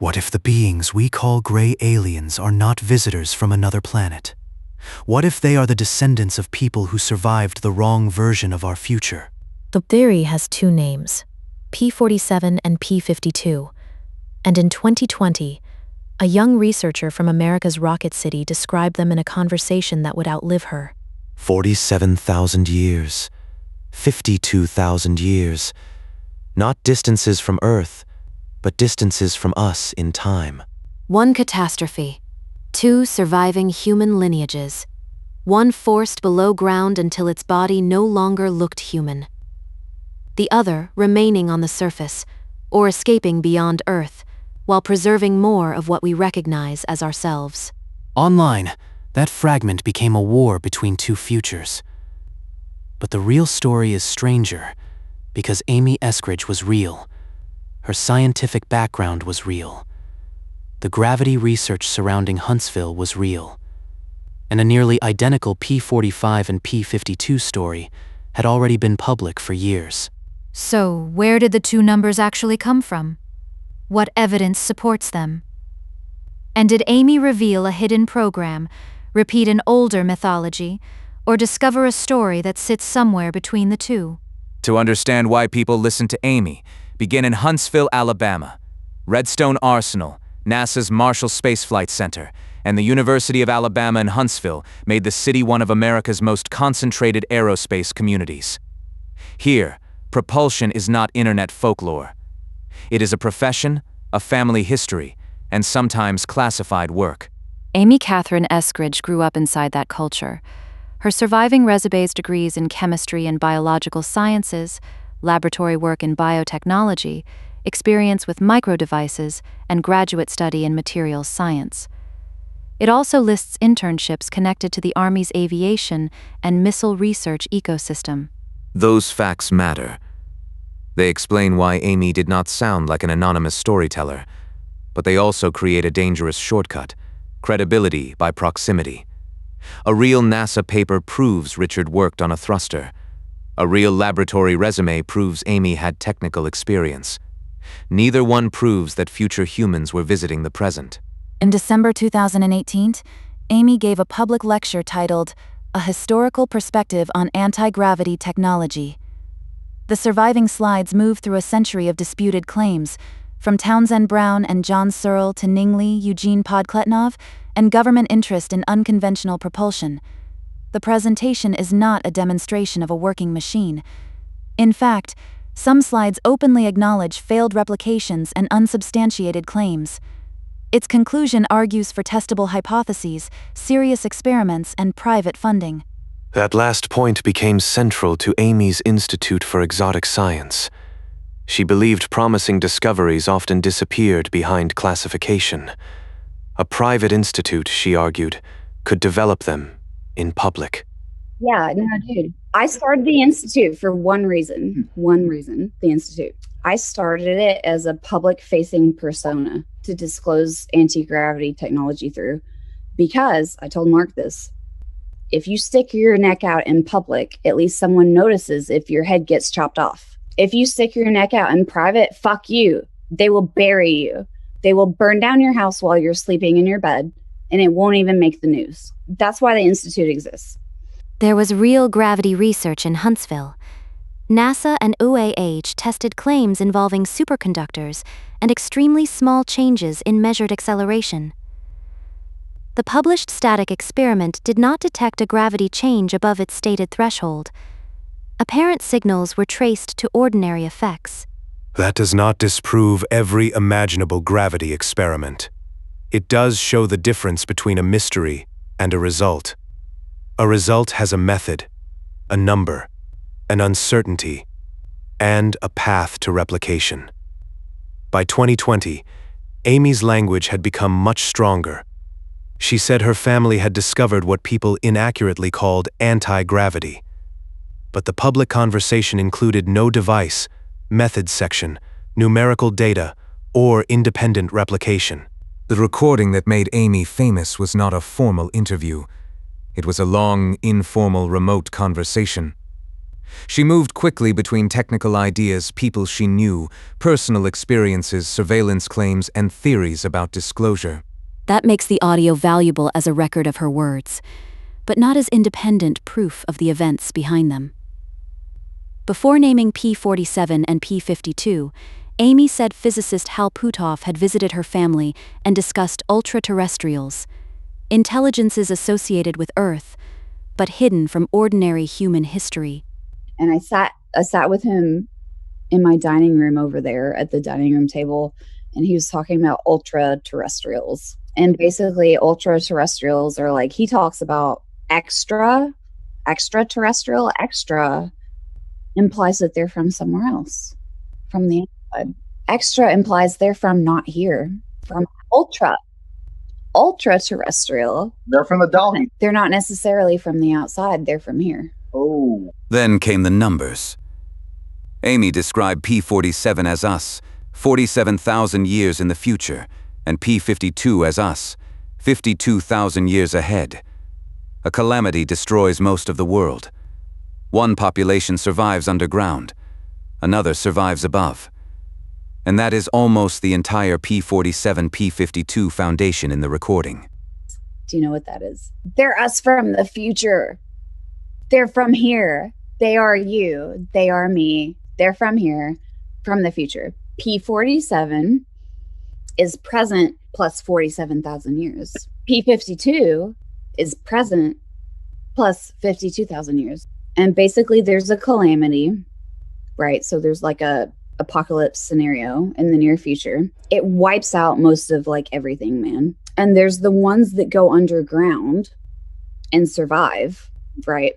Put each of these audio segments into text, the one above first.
What if the beings we call gray aliens are not visitors from another planet? What if they are the descendants of people who survived the wrong version of our future? The theory has two names, P47 and P52, and in 2020, a young researcher from America's Rocket City described them in a conversation that would outlive her. 47,000 years, 52,000 years, not distances from Earth, but distances from us in time. One catastrophe, two surviving human lineages, one forced below ground until its body no longer looked human, the other remaining on the surface, or escaping beyond Earth, while preserving more of what we recognize as ourselves. Online, that fragment became a war between two futures. But the real story is stranger, because Amy Eskridge was real. Her scientific background was real. The gravity research surrounding Huntsville was real. And a nearly identical P45 and P52 story had already been public for years. So, where did the two numbers actually come from? What evidence supports them? And did Amy reveal a hidden program, repeat an older mythology, or discover a story that sits somewhere between the two? To understand why people listen to Amy, begin in Huntsville, Alabama. Redstone Arsenal, NASA's Marshall Space Flight Center, and the University of Alabama in Huntsville made the city one of America's most concentrated aerospace communities. Here, propulsion is not internet folklore. It is a profession, a family history, and sometimes classified work. Amy Catherine Eskridge grew up inside that culture. Her surviving resume's degrees in chemistry and biological sciences, laboratory work in biotechnology, experience with microdevices, and graduate study in materials science. It also lists internships connected to the Army's aviation and missile research ecosystem. Those facts matter. They explain why Amy did not sound like an anonymous storyteller, but they also create a dangerous shortcut: credibility by proximity. A real NASA paper proves Richard worked on a thruster. A real laboratory resume proves Amy had technical experience. Neither one proves that future humans were visiting the present. In December 2018, Amy gave a public lecture titled A Historical Perspective on Anti-Gravity Technology. The surviving slides move through a century of disputed claims, from Townsend Brown and John Searle to Ning Li, Eugene Podkletnov, and government interest in unconventional propulsion. The presentation is not a demonstration of a working machine. In fact, some slides openly acknowledge failed replications and unsubstantiated claims. Its conclusion argues for testable hypotheses, serious experiments, and private funding. That last point became central to Amy's Institute for Exotic Science. She believed promising discoveries often disappeared behind classification. A private institute, she argued, could develop them in public. Yeah, no, dude. I started the Institute for one reason, the Institute. I started it as a public-facing persona to disclose anti-gravity technology through, because I told Mark this. If you stick your neck out in public, at least someone notices if your head gets chopped off. If you stick your neck out in private, fuck you. They will bury you. They will burn down your house while you're sleeping in your bed, and it won't even make the news. That's why the Institute exists. There was real gravity research in Huntsville. NASA and UAH tested claims involving superconductors and extremely small changes in measured acceleration. The published static experiment did not detect a gravity change above its stated threshold. Apparent signals were traced to ordinary effects. That does not disprove every imaginable gravity experiment. It does show the difference between a mystery and a result. A result has a method, a number, an uncertainty, and a path to replication. By 2020, Amy's language had become much stronger. She said her family had discovered what people inaccurately called anti-gravity. But the public conversation included no device, methods section, numerical data, or independent replication. The recording that made Amy famous was not a formal interview. It was a long, informal, remote conversation. She moved quickly between technical ideas, people she knew, personal experiences, surveillance claims, and theories about disclosure. That makes the audio valuable as a record of her words, but not as independent proof of the events behind them. Before naming P47 and P52, Amy said physicist Hal Puthoff had visited her family and discussed ultraterrestrials, intelligences associated with Earth, but hidden from ordinary human history. And I sat with him in my dining room over there at the dining room table, and he was talking about ultra-terrestrials. And basically, ultra-terrestrials are like, he talks about extraterrestrial. Extra implies that they're from somewhere else, from the outside. Extra implies they're from not here, from ultra-terrestrial. They're from the Dolly. They're not necessarily from the outside, they're from here. Oh. Then came the numbers. Amy described P47 as us, 47,000 years in the future, and P52 as us, 52,000 years ahead. A calamity destroys most of the world. One population survives underground, another survives above. And that is almost the entire P47, P52 foundation in the recording. Do you know what that is? They're us from the future. They're from here. They are you. They are me. They're from here, from the future. P47 is present plus 47,000 years. P52 is present plus 52,000 years. And basically there's a calamity, right? So there's like a apocalypse scenario in the near future. It wipes out most of like everything, man. And there's the ones that go underground and survive, right?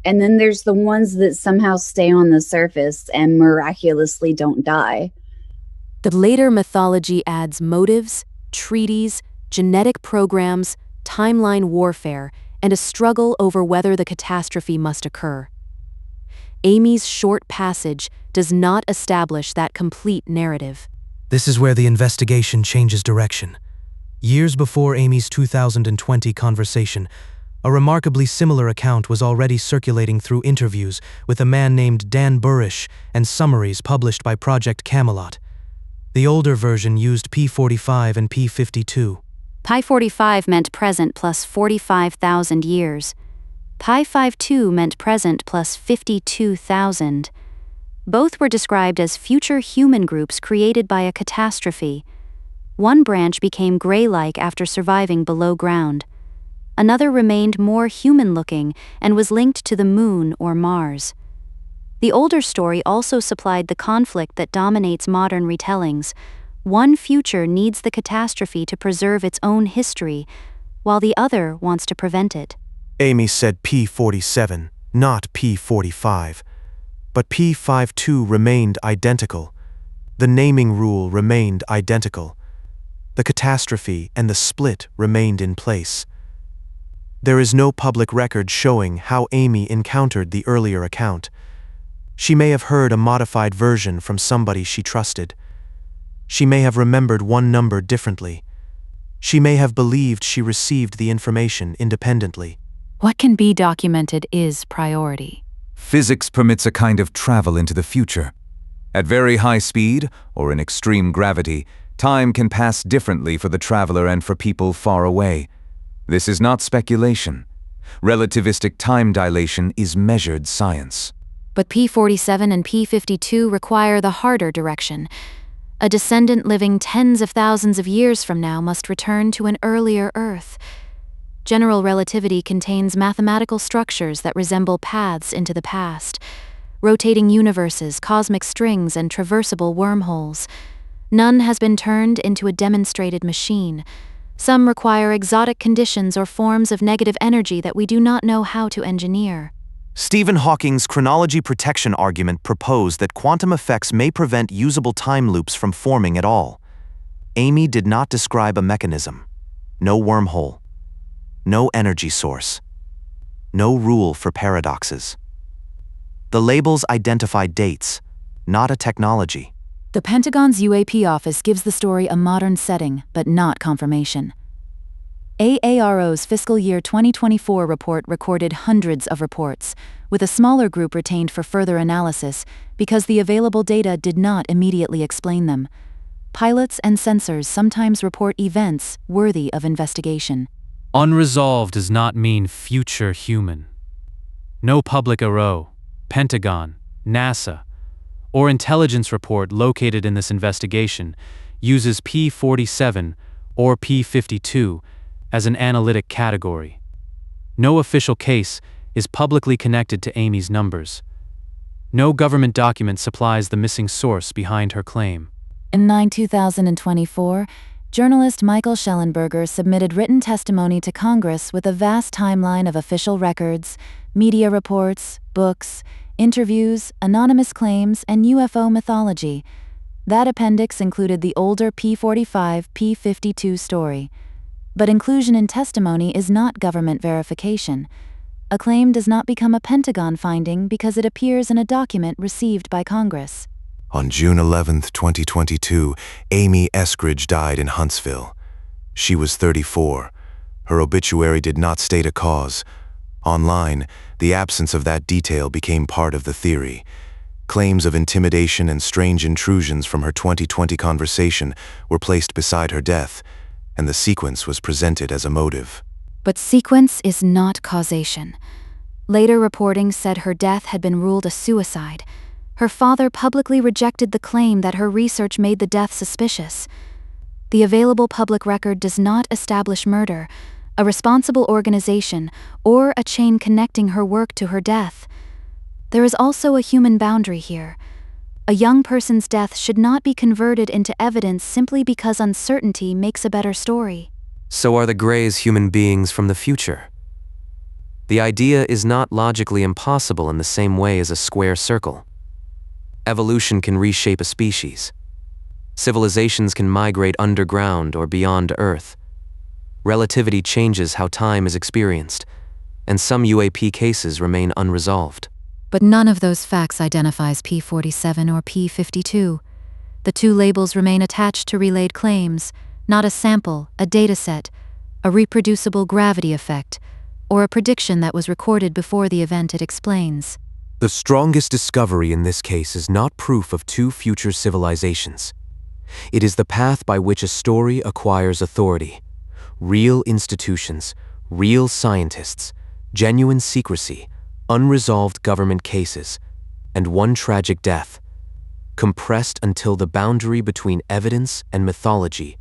And then there's the ones that somehow stay on the surface and miraculously don't die. The later mythology adds motives, treaties, genetic programs, timeline warfare, and a struggle over whether the catastrophe must occur. Amy's short passage does not establish that complete narrative. This is where the investigation changes direction. Years before Amy's 2020 conversation, a remarkably similar account was already circulating through interviews with a man named Dan Burish and summaries published by Project Camelot. The older version used P45 and P52. P45 meant present plus 45,000 years. P52 meant present plus 52,000. Both were described as future human groups created by a catastrophe. One branch became gray-like after surviving below ground. Another remained more human-looking and was linked to the Moon or Mars. The older story also supplied the conflict that dominates modern retellings. One future needs the catastrophe to preserve its own history, while the other wants to prevent it. Amy said P47, not P45. But P52 remained identical. The naming rule remained identical. The catastrophe and the split remained in place. There is no public record showing how Amy encountered the earlier account. She may have heard a modified version from somebody she trusted. She may have remembered one number differently. She may have believed she received the information independently. What can be documented is priority. Physics permits a kind of travel into the future. At very high speed, or in extreme gravity, time can pass differently for the traveler and for people far away. This is not speculation. Relativistic time dilation is measured science. But P47 and P52 require the harder direction. A descendant living tens of thousands of years from now must return to an earlier Earth. General relativity contains mathematical structures that resemble paths into the past, rotating universes, cosmic strings, and traversable wormholes. None has been turned into a demonstrated machine. Some require exotic conditions or forms of negative energy that we do not know how to engineer. Stephen Hawking's chronology protection argument proposed that quantum effects may prevent usable time loops from forming at all. Amy did not describe a mechanism. No wormhole. No energy source. No rule for paradoxes. The labels identify dates, not a technology. The Pentagon's UAP office gives the story a modern setting, but not confirmation. AARO's fiscal year 2024 report recorded hundreds of reports, with a smaller group retained for further analysis because the available data did not immediately explain them. Pilots and censors sometimes report events worthy of investigation. Unresolved does not mean future human. No public AARO, Pentagon, NASA, or intelligence report located in this investigation uses P47 or P52 as an analytic category. No official case is publicly connected to Amy's numbers. No government document supplies the missing source behind her claim. In 2024, journalist Michael Schellenberger submitted written testimony to Congress with a vast timeline of official records, media reports, books, interviews, anonymous claims, and UFO mythology. That appendix included the older P45, P52 story. But inclusion in testimony is not government verification. A claim does not become a Pentagon finding because it appears in a document received by Congress. On June 11, 2022, Amy Eskridge died in Huntsville. She was 34. Her obituary did not state a cause. Online, the absence of that detail became part of the theory. Claims of intimidation and strange intrusions from her 2020 conversation were placed beside her death, and the sequence was presented as a motive. But sequence is not causation. Later reporting said her death had been ruled a suicide. Her father publicly rejected the claim that her research made the death suspicious. The available public record does not establish murder, a responsible organization, or a chain connecting her work to her death. There is also a human boundary here. A young person's death should not be converted into evidence simply because uncertainty makes a better story. So are the Greys human beings from the future? The idea is not logically impossible in the same way as a square circle. Evolution can reshape a species. Civilizations can migrate underground or beyond Earth. Relativity changes how time is experienced, and some UAP cases remain unresolved. But none of those facts identifies P47 or P52. The two labels remain attached to relayed claims, not a sample, a dataset, a reproducible gravity effect, or a prediction that was recorded before the event it explains. The strongest discovery in this case is not proof of two future civilizations. It is the path by which a story acquires authority. Real institutions, real scientists, genuine secrecy, unresolved government cases, and one tragic death, compressed until the boundary between evidence and mythology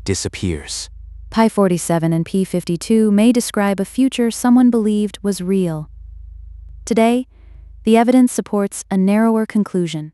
disappears. P47 and P52 may describe a future someone believed was real. Today, the evidence supports a narrower conclusion.